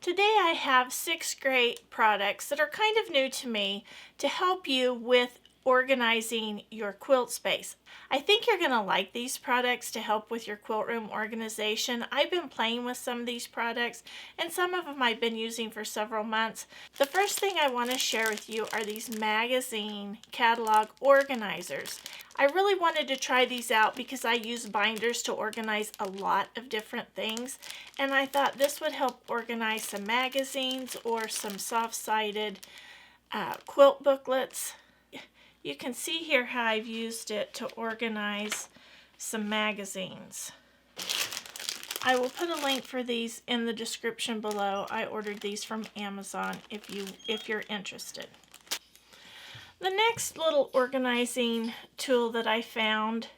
Today I have 6 great products that are kind of new to me to help you with organizing your quilt space. I think you're going to like these products to help with your quilt room organization. I've been playing with some of these products and some of them I've been using for several months. The first thing I want to share with you are these magazine catalog organizers. I really wanted to try these out because I use binders to organize a lot of different things, and I thought this would help organize some magazines or some soft-sided quilt booklets. You can see here how I've used it to organize some magazines. I will put a link for these in the description below. I ordered these from Amazon if you're interested. The next little organizing tool that I found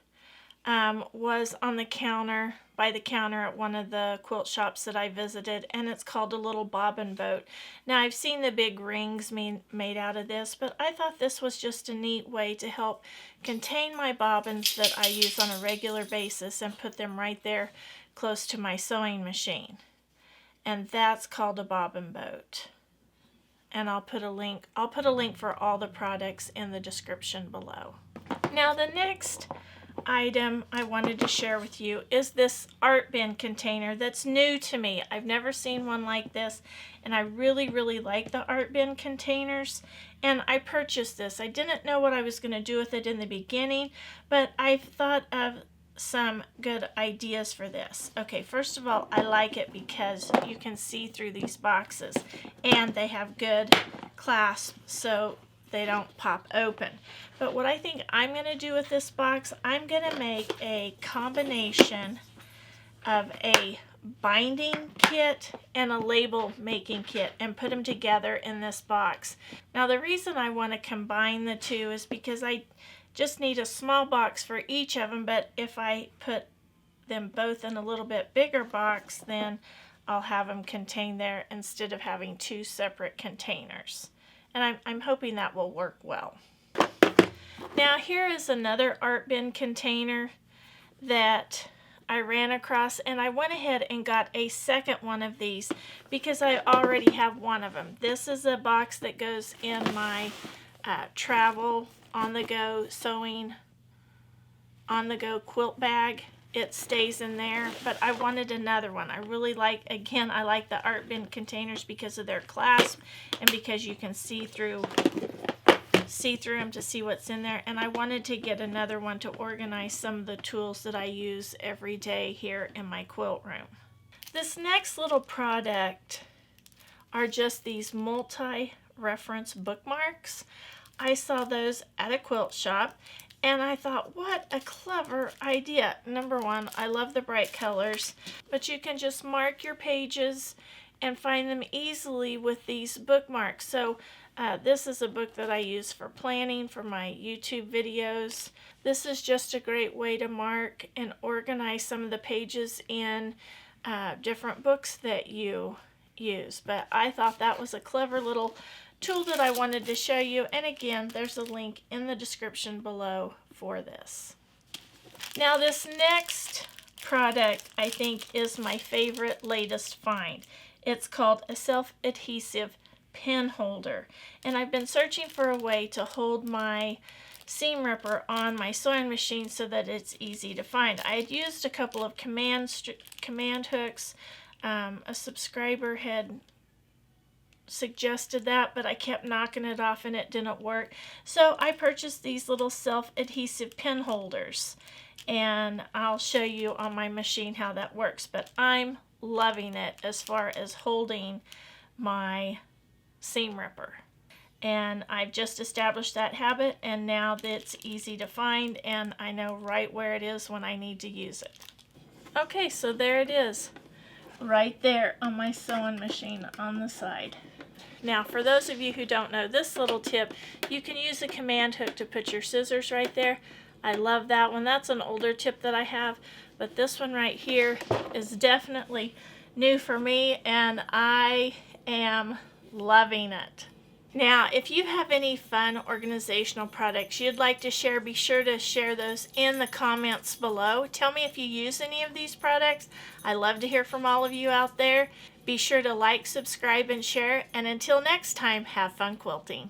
was on the counter, by the counter at one of the quilt shops that I visited, and it's called a little Bobbin Boat. Now I've seen the big rings made out of this, but I thought this was just a neat way to help contain my bobbins that I use on a regular basis and put them right there close to my sewing machine. And that's called a Bobbin Boat. And I'll put a link for all the products in the description below. Now the next item I wanted to share with you is this ArtBin container that's new to me. I've never seen one like this, and I really like the ArtBin containers, and I purchased this. I didn't know what I was going to do with it in the beginning, but I've thought of some good ideas for this. Okay, first of all, I like it because you can see through these boxes and they have good clasp so they don't pop open. But what I think I'm going to do with this box, I'm going to make a combination of a binding kit and a label making kit and put them together in this box. Now the reason I want to combine the two is because I just need a small box for each of them, but if I put them both in a little bit bigger box, then I'll have them contained there instead of having two separate containers. And I'm hoping that will work well. Now here is another ArtBin container that I ran across, and I went ahead and got a second one of these because I already have one of them. This is a box that goes in my travel on-the-go sewing on-the-go quilt bag. It stays in there, but I wanted another one. I really like, again, I like the ArtBin containers because of their clasp and because you can see through them to see what's in there, and I wanted to get another one to organize some of the tools that I use every day here in my quilt room. This next little product are just these multi-reference bookmarks. I saw those at a quilt shop, and I thought, what a clever idea. Number one, I love the bright colors, but you can just mark your pages and find them easily with these bookmarks. So this is a book that I use for planning for my YouTube videos. This is just a great way to mark and organize some of the pages in different books that you use. But I thought that was a clever little tool that I wanted to show you, and again, there's a link in the description below for this. Now this next product I think is my favorite latest find. It's called a self-adhesive pen holder, and I've been searching for a way to hold my seam ripper on my sewing machine so that it's easy to find. I had used a couple of command hooks. A subscriber had suggested that, but I kept knocking it off and it didn't work. So I purchased these little self-adhesive pen holders, and I'll show you on my machine how that works. But I'm loving it as far as holding my seam ripper. And I've just established that habit, and now it's easy to find and I know right where it is when I need to use it. Okay, so there it is, right there on my sewing machine on the side. Now for those of you who don't know this little tip, you can use a command hook to put your scissors right there. I love that one. That's an older tip that I have, but this one right here is definitely new for me, and I am loving it. Now, if you have any fun organizational products you'd like to share, be sure to share those in the comments below. Tell me if you use any of these products. I love to hear from all of you out there. Be sure to like, subscribe, and share. And until next time, have fun quilting.